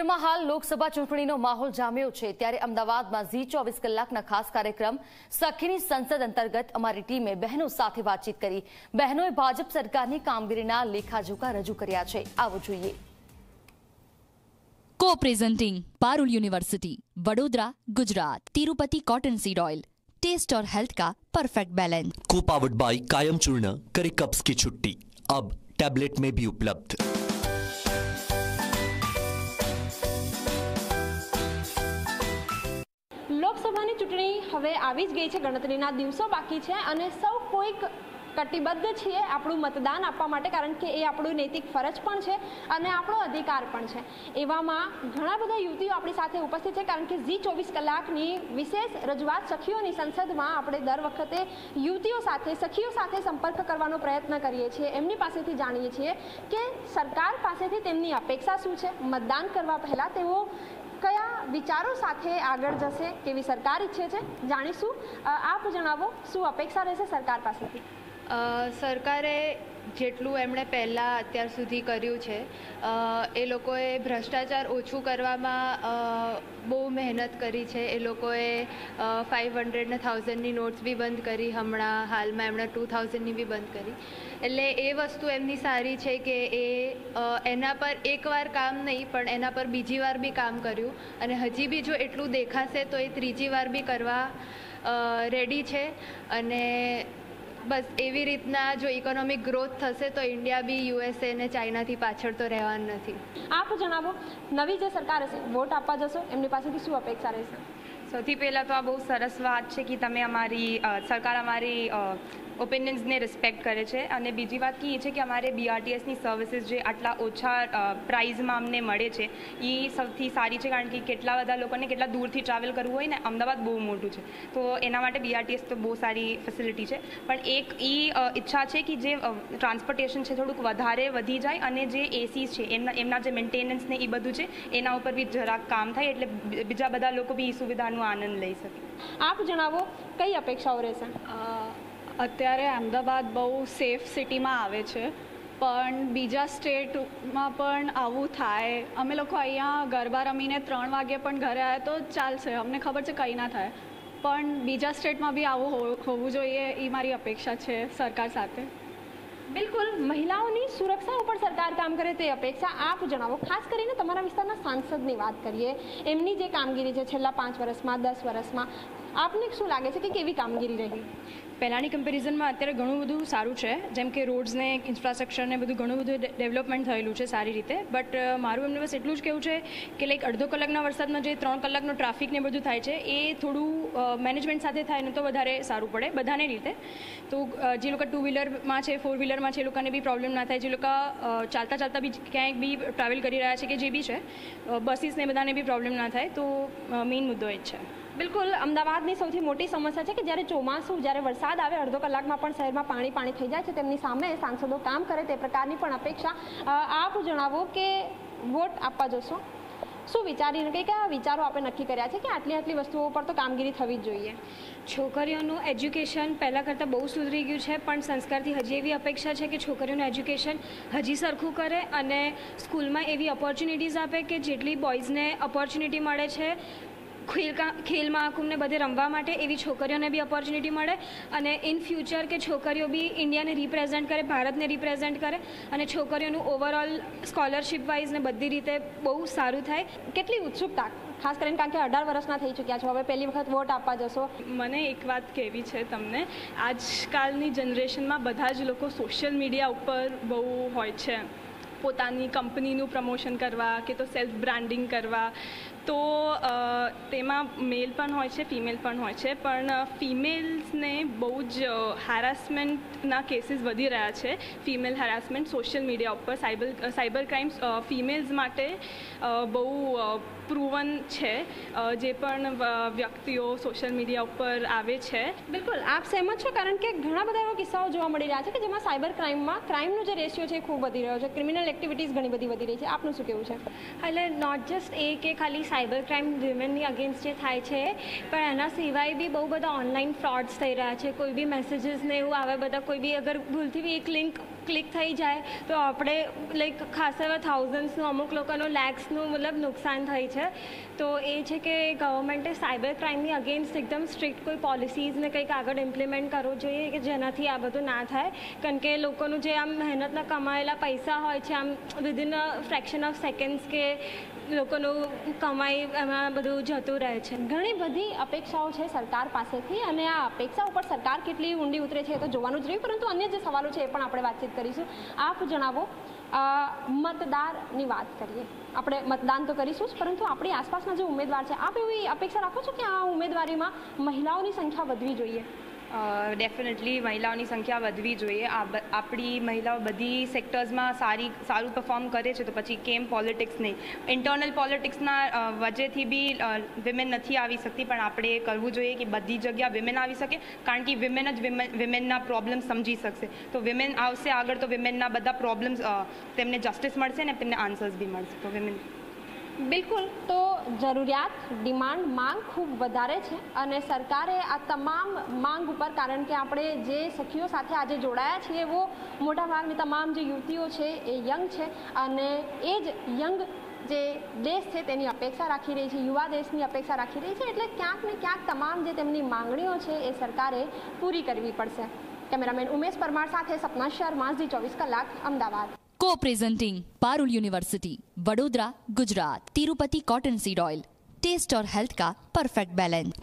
હાલ લોકસભા ચૂંટણીનો માહોલ જામ્યો છે ત્યારે અમદાવાદમાં ઝી 24 કલાકના ખાસ કાર્યક્રમ સખીની સંસદ અંતર્ગત અમારી ટીમે બહેનો સાથે વાતચીત કરી બહેનોએ ભાજપ સરકારની કામગીરીના લેખાજોખા રજૂ કર્યા છે। આવો જોઈએ। Co-presenting Parul university Vadodara Gujarat Tirupati cotton seed oil taste और हेल्थ का perfect balance. Co-powered by Kayam Churna करे कब्ज की छुट्टी अब टैबलेट में भी उपलब्ध। લોકસભાની ચૂંટણી હવે આવી જ ગઈ છે, ગણતરીના દિવસો બાકી છે અને સૌ કોઈક કટિબદ્ધ છીએ આપણું મતદાન આપવા માટે, કારણ કે એ આપણું નૈતિક ફરજ પણ છે અને આપણો અધિકાર પણ છે। એવામાં ઘણા બધા યુવતીઓ આપણી સાથે ઉપસ્થિત છે, કારણ કે ઝી 24 કલાકની વિશેષ રજૂઆત સખીઓની સંસદમાં આપણે દર વખતે યુવતીઓ સાથે સખીઓ સાથે સંપર્ક કરવાનો પ્રયત્ન કરીએ છીએ। એમની પાસેથી જાણીએ છીએ કે સરકાર પાસેથી તેમની અપેક્ષા શું છે, મતદાન કરવા પહેલાં તેઓ કયા વિચારો સાથે આગળ જશે, કેવી સરકાર ઈચ્છે છે, જાણીશું। આપ જણાવો, શું અપેક્ષા રહેશે સરકાર પાસેથી? સરકારે જેટલું એમણે પહેલાં અત્યાર સુધી કર્યું છે એ લોકોએ ભ્રષ્ટાચાર ઓછું કરવામાં બહુ મહેનત કરી છે। એ લોકોએ 500 ને 1000ની નોટ્સ બી બંધ કરી, હમણાં હાલમાં એમણે 2000ની બી બંધ કરી। એટલે એ વસ્તુ એમની સારી છે કે એ એના પર એકવાર કામ નહીં પણ એના પર બીજી વાર બી કામ કર્યું અને હજી બી જો એટલું દેખાશે તો એ ત્રીજી વાર બી કરવા રેડી છે। અને બસ એવી રીતના જો ઇકોનોમિક ગ્રોથ થશે તો ઇન્ડિયા બી યુએસએ ને ચાઇનાથી પાછળ તો રહેવાનું નથી। આપ જણાવો, નવી જે સરકાર હશે વોટ આપવા જશો, એમની પાસેથી શું અપેક્ષા રહેશે? સૌથી પહેલાં તો આ બહુ સરસ વાત છે કે તમે સરકાર અમારી ઓપિનિયન્સને રિસ્પેક્ટ કરે છે અને બીજી વાત કે એ છે કે અમારે બીઆરટીએસની સર્વિસીસ જે આટલા ઓછા પ્રાઇઝમાં અમને મળે છે એ સૌથી સારી છે, કારણ કે કેટલા બધા લોકોને કેટલા દૂરથી ટ્રાવેલ કરવું હોય ને, અમદાવાદ બહુ મોટું છે તો એના માટે બીઆરટીએસ તો બહુ સારી ફેસિલિટી છે। પણ એક એ ઈચ્છા છે કે જે ટ્રાન્સપોર્ટેશન છે થોડુંક વધારે વધી જાય અને જે એસીસ છે એમના જે મેન્ટેનન્સ ને એ બધું છે એના ઉપર બી જરાક કામ થાય એટલે બીજા બધા લોકો બી એ સુવિધાનો આનંદ લઈ શકે। આપ જણાવો, કઈ અપેક્ષાઓ રહેશે? અત્યારે અમદાવાદ બહુ સેફ સિટીમાં આવે છે પણ બીજા સ્ટેટમાં પણ આવું થાય। અમે લોકો અહીંયા ગરબા રમીને 3 વાગે પણ ઘરે આવ્યા તો ચાલશે, અમને ખબર છે કંઈ ના થાય, પણ બીજા સ્ટેટમાં બી આવું હોવું જોઈએ એ મારી અપેક્ષા છે સરકાર સાથે। બિલકુલ, મહિલાઓની સુરક્ષા ઉપર સરકાર કામ કરે તે અપેક્ષા। આપ જણાવો, ખાસ કરીને તમારા વિસ્તારના સાંસદની વાત કરીએ, એમની જે કામગીરી છે છેલ્લા 5 વર્ષમાં 10 વર્ષમાં, આપને શું લાગે છે કે કેવી કામગીરી રહી? પહેલાંની કમ્પેરિઝનમાં અત્યારે ઘણું બધું સારું છે, જેમ કે રોડ્સને ઇન્ફ્રાસ્ટ્રક્ચરને બધું ઘણું બધું ડેવલપમેન્ટ થયેલું છે સારી રીતે। બટ મારું એમને બસ એટલું જ કહેવું છે કે લાઈક અડધો કલાકના વરસાદમાં જે 3 કલાકનો ટ્રાફિક ને બધું થાય છે એ થોડું મેનેજમેન્ટ સાથે થાય ને તો વધારે સારું પડે બધાને રીતે। તો જે લોકો 2 વ્હીલરમાં છે, 4 વ્હીલરમાં છે, એ લોકોને બી પ્રોબ્લેમ ના થાય, જે લોકો ચાલતા બી ક્યાંય બી ટ્રાવેલ કરી રહ્યા છે કે જે બી છે, બસીસને બધાને બી પ્રોબ્લેમ ના થાય, તો મેઇન મુદ્દો એ જ છે। બિલકુલ, અમદાવાદની સૌથી મોટી સમસ્યા છે કે જ્યારે ચોમાસું, જ્યારે વરસાદ આવે અડધો કલાકમાં પણ શહેરમાં પાણી થઈ જાય છે, તેમની સામે સાંસદો કામ કરે તે પ્રકારની પણ અપેક્ષા। આપ જણાવો કે વોટ આપવા જશો, શું વિચારીને કયા વિચારો આપણે નક્કી કર્યા છે કે આટલી વસ્તુઓ પર તો કામગીરી થવી જ જોઈએ? છોકરીઓનું એજ્યુકેશન પહેલાં કરતાં બહુ સુધરી ગયું છે, પણ સંસ્કારથી હજી એવી અપેક્ષા છે કે છોકરીઓનું એજ્યુકેશન હજી સરખું કરે અને સ્કૂલમાં એવી ઓપોર્ચ્યુનિટીઝ આપે કે જેટલી બોયઝને ઓપોર્ચ્યુનિટી મળે છે ખેલ મહાકુંભને બધે રમવા માટે, એવી છોકરીઓને બી ઓપોર્ચ્યુનિટી મળે અને ઇન ફ્યુચર કે છોકરીઓ બી ઇન્ડિયાને રિપ્રેઝેન્ટ કરે, ભારતને રિપ્રેઝેન્ટ કરે અને છોકરીઓનું ઓવરઓલ સ્કોલરશિપ વાઇઝ ને બધી રીતે બહુ સારું થાય। કેટલી ઉત્સુકતા, ખાસ કરીને કારણ કે 18 વર્ષના થઈ ચૂક્યા છો, હવે પહેલી વખત વોટ આપવા જશો? મને એક વાત કહેવી છે તમને, આજકાલની જનરેશનમાં બધા જ લોકો સોશિયલ મીડિયા ઉપર બહુ હોય છે, પોતાની કંપનીનું પ્રમોશન કરવા કે તો સેલ્ફ બ્રાન્ડિંગ કરવા, તો તેમાં મેલ પણ હોય છે, ફિમેલ પણ હોય છે, પણ ફિમેલ્સને બહુ જ હેરાસમેન્ટના કેસીસ વધી રહ્યા છે। ફિમેલ હેરાસમેન્ટ સોશિયલ મીડિયા ઉપર, સાયબર ક્રાઇમ્સ ફિમેલ્સ માટે બહુ પ્રૂવન છે, જે પણ વ્યક્તિઓ સોશિયલ મીડિયા ઉપર આવે છે। બિલકુલ, આપ સહેમત છો? કારણ કે ઘણા બધા એવા કિસ્સાઓ જોવા મળી રહ્યા છે કે જેમાં સાયબર ક્રાઇમનો જે રેશિયો છે એ ખૂબ વધી રહ્યો છે, ક્રિમિનલ એક્ટિવિટીઝ ઘણી બધી વધી રહી છે। આપનું શું કહેવું છે? એટલે નોટ જસ્ટ એ કે ખાલી સાયબર ક્રાઇમ વિમેનની અગેન્સ્ટ જે થાય છે, પણ એના સિવાય બી બહુ બધા ઓનલાઈન ફ્રોડ્સ થઈ રહ્યા છે। કોઈ બી મેસેજીસને એવું આવે બધા, કોઈ બી અગર ભૂલથી બી એક લિંક ક્લિક થઈ જાય તો આપણે લાઈક ખાસ એવા થાઉઝન્ડ્સનું અમુક લોકોનું લેક્સનું મતલબ નુકસાન થાય છે. તો એ છે કે ગવર્મેન્ટે સાયબર ક્રાઇમની અગેન્સ્ટ એકદમ સ્ટ્રિક્ટ કોઈ પોલિસીઝને કંઈક આગળ ઇમ્પ્લિમેન્ટ કરવું જોઈએ કે જેનાથી આ બધું ના થાય. કારણ કે લોકોનું જે આમ મહેનતના કમાયેલા પૈસા હોય છે આમ within a fraction of seconds કે લોકોનું કમાઈ એમાં બધું જતું રહે છે. ઘણી બધી અપેક્ષાઓ છે સરકાર પાસેથી અને આ અપેક્ષા ઉપર સરકાર કેટલી ઊંડી ઉતરે છે એ તો જોવાનું જ રહ્યું. પરંતુ અન્ય જે સવાલો છે એ પણ આપણે વાતચીત કરીશું. આપ જણાવો, મતદારની વાત કરીએ. આપણે મતદાન તો કરીશું જ, પરંતુ આપણી આસપાસના જે ઉમેદવાર છે, આપ એવી અપેક્ષા રાખો છો કે આ ઉમેદવારીમાં મહિલાઓની સંખ્યા વધવી જોઈએ? ડેફિનેટલી મહિલાઓની સંખ્યા વધવી જોઈએ. આપણી મહિલાઓ બધી સેક્ટર્સમાં સારું પરફોર્મ કરે છે, તો પછી કેમ પોલિટિક્સ નહીં? ઇન્ટરનલ પોલિટિક્સના વજહથી બી વિમેન નથી આવી શકતી, પણ આપણે કરવું જોઈએ કે બધી જગ્યા વિમેન આવી શકે, કારણ કે વિમેન જ વિમેનના પ્રોબ્લેમ સમજી શકશે. તો વિમેન આવશે આગળ તો વિમેનના બધા પ્રોબ્લેમ્સ તેમને જસ્ટિસ મળશે ને તેમને આન્સર્સ બી મળશે. તો વિમેન બિલકુલ. તો જરૂરિયાત, ડિમાન્ડ, માંગ ખૂબ વધારે છે અને સરકારે આ તમામ માંગ ઉપર, કારણ કે આપણે જે સખીઓ સાથે આજે જોડાયા છીએ એવો મોટાભાગની તમામ જે યુવતીઓ છે એ યંગ છે અને એ જ યંગ જે દેશ છે તેની અપેક્ષા રાખી રહી છે, યુવા દેશની અપેક્ષા રાખી રહી છે. એટલે ક્યાંક ને ક્યાંક તમામ જે તેમની માંગણીઓ છે એ સરકારે પૂરી કરવી પડશે. કેમેરામેન ઉમેશ પરમાર સાથે સપના Sharma, Zee 24 Kalak, Ahmedabad. Co-presenting Parul university, Vadodara, Gujarat. Tirupati cotton seed oil, taste और हेल्थ का परफेक्ट बैलेंस.